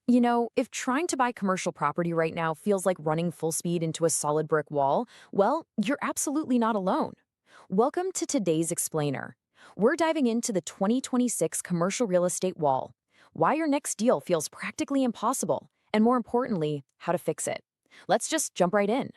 If trying to buy commercial property right now feels like running full speed into a solid brick wall, well, you're absolutely not alone. Welcome to today's Explainer. We're diving into the 2026 commercial real estate wall, why your next deal feels practically impossible, and more importantly, how to fix it. Let's just jump right in.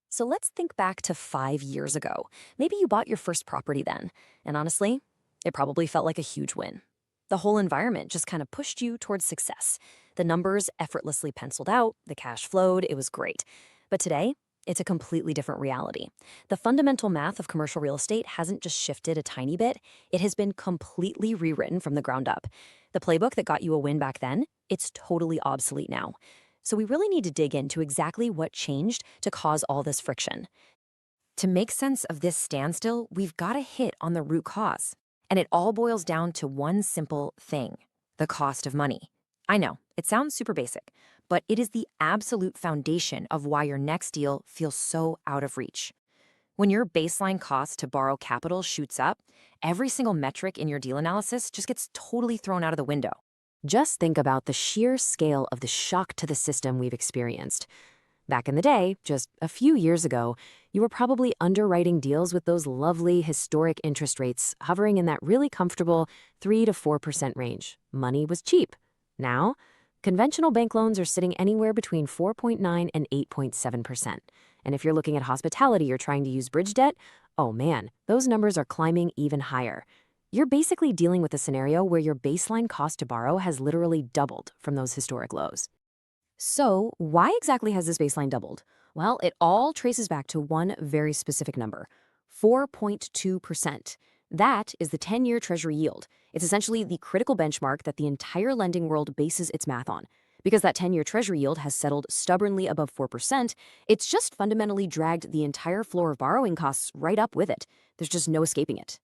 So let's think back to 5 years ago. Maybe you bought your first property then, and honestly, it probably felt like a huge win. The whole environment just kind of pushed you towards success. The numbers effortlessly penciled out, the cash flowed, it was great. But today, it's a completely different reality. The fundamental math of commercial real estate hasn't just shifted a tiny bit, it has been completely rewritten from the ground up. The playbook that got you a win back then, it's totally obsolete now. So we really need to dig into exactly what changed to cause all this friction. To make sense of this standstill, we've got to hit on the root cause. And it all boils down to one simple thing: the cost of money. I know, it sounds super basic, but it is the absolute foundation of why your next deal feels so out of reach. When your baseline cost to borrow capital shoots up, every single metric in your deal analysis just gets totally thrown out of the window. Just think about the sheer scale of the shock to the system we've experienced. Back in the day, just a few years ago, you were probably underwriting deals with those lovely historic interest rates hovering in that really comfortable 3 to 4% range. Money was cheap. Now, conventional bank loans are sitting anywhere between 4.9 and 8.7%. And if you're looking at hospitality or trying to use bridge debt, oh man, those numbers are climbing even higher. You're basically dealing with a scenario where your baseline cost to borrow has literally doubled from those historic lows. So, why exactly has this baseline doubled? Well, it all traces back to one very specific number: 4.2%. That is the 10-year Treasury yield. It's essentially the critical benchmark that the entire lending world bases its math on. Because that 10-year Treasury yield has settled stubbornly above 4%, it's just fundamentally dragged the entire floor of borrowing costs right up with it. There's just no escaping it.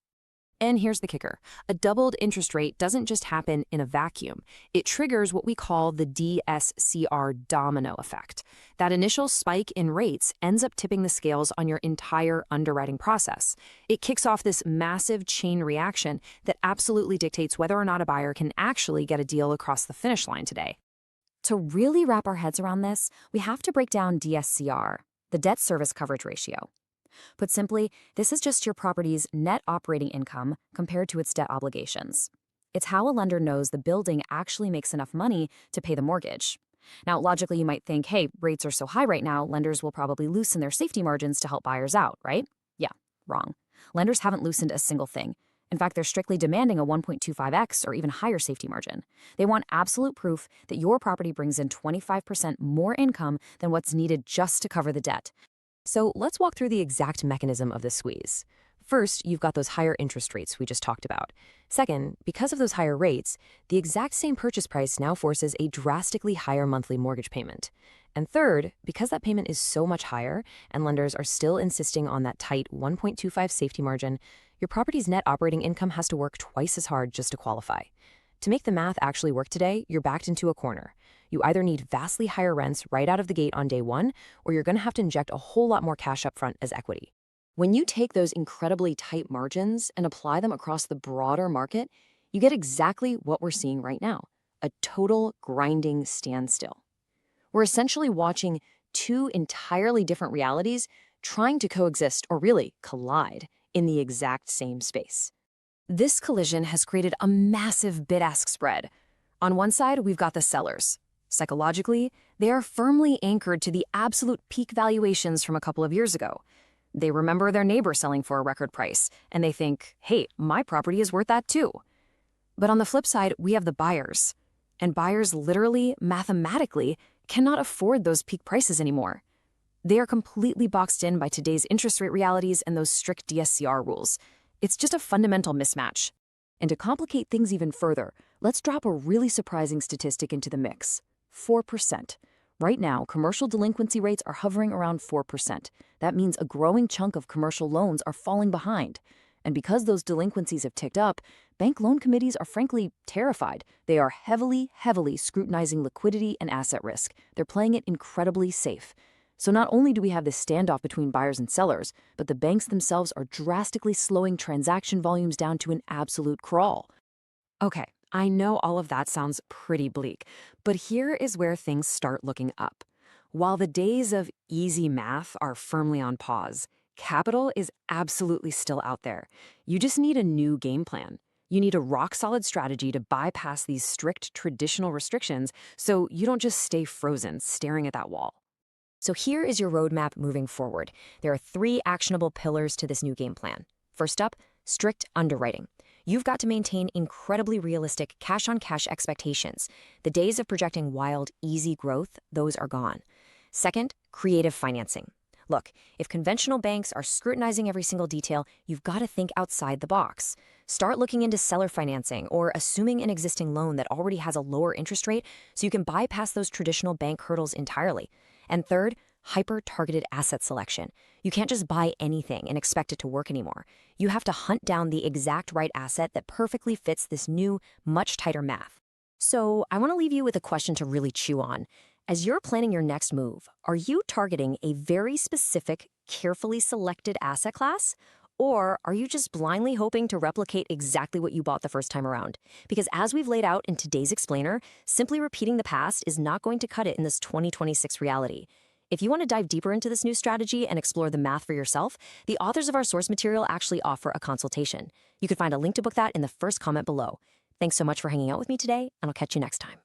And here's the kicker: a doubled interest rate doesn't just happen in a vacuum. It triggers what we call the DSCR domino effect. That initial spike in rates ends up tipping the scales on your entire underwriting process. It kicks off this massive chain reaction that absolutely dictates whether or not a buyer can actually get a deal across the finish line today. To really wrap our heads around this, we have to break down DSCR, the debt service coverage ratio. Put simply, this is just your property's net operating income compared to its debt obligations. It's how a lender knows the building actually makes enough money to pay the mortgage. Now, logically, you might think, hey, rates are so high right now, lenders will probably loosen their safety margins to help buyers out, right? Yeah, wrong. Lenders haven't loosened a single thing. In fact, they're strictly demanding a 1.25x or even higher safety margin. They want absolute proof that your property brings in 25% more income than what's needed just to cover the debt. So let's walk through the exact mechanism of the squeeze. First, you've got those higher interest rates we just talked about. Second, because of those higher rates, the exact same purchase price now forces a drastically higher monthly mortgage payment. And third, because that payment is so much higher and lenders are still insisting on that tight 1.25 safety margin, your property's net operating income has to work twice as hard just to qualify. To make the math actually work today, you're backed into a corner. You either need vastly higher rents right out of the gate on day one, or you're going to have to inject a whole lot more cash up front as equity. When you take those incredibly tight margins and apply them across the broader market, you get exactly what we're seeing right now: a total grinding standstill. We're essentially watching two entirely different realities trying to coexist, or really collide, in the exact same space. This collision has created a massive bid-ask spread. On one side, we've got the sellers. Psychologically, they are firmly anchored to the absolute peak valuations from a couple of years ago. They remember their neighbor selling for a record price, and they think, hey, my property is worth that too. But on the flip side, we have the buyers. And buyers literally, mathematically, cannot afford those peak prices anymore. They are completely boxed in by today's interest rate realities and those strict DSCR rules. It's just a fundamental mismatch. And to complicate things even further, let's drop a really surprising statistic into the mix: 4%. Right now, commercial delinquency rates are hovering around 4%. That means a growing chunk of commercial loans are falling behind. And because those delinquencies have ticked up, bank loan committees are frankly terrified. They are heavily, heavily scrutinizing liquidity and asset risk. They're playing it incredibly safe. So not only do we have this standoff between buyers and sellers, but the banks themselves are drastically slowing transaction volumes down to an absolute crawl. Okay, I know all of that sounds pretty bleak, but here is where things start looking up. While the days of easy math are firmly on pause, capital is absolutely still out there. You just need a new game plan. You need a rock solid strategy to bypass these strict traditional restrictions so you don't just stay frozen staring at that wall. So here is your roadmap moving forward. There are 3 actionable pillars to this new game plan. First up, strict underwriting. You've got to maintain incredibly realistic cash-on-cash expectations. The days of projecting wild, easy growth, those are gone. Second, creative financing. Look, if conventional banks are scrutinizing every single detail, you've got to think outside the box. Start looking into seller financing or assuming an existing loan that already has a lower interest rate so you can bypass those traditional bank hurdles entirely. And third, hyper-targeted asset selection. You can't just buy anything and expect it to work anymore. You have to hunt down the exact right asset that perfectly fits this new, much tighter math. So I want to leave you with a question to really chew on. As you're planning your next move, are you targeting a very specific, carefully selected asset class? Or are you just blindly hoping to replicate exactly what you bought the first time around? Because as we've laid out in today's explainer, simply repeating the past is not going to cut it in this 2026 reality. If you want to dive deeper into this new strategy and explore the math for yourself, the authors of our source material actually offer a consultation. You can find a link to book that in the first comment below. Thanks so much for hanging out with me today, and I'll catch you next time.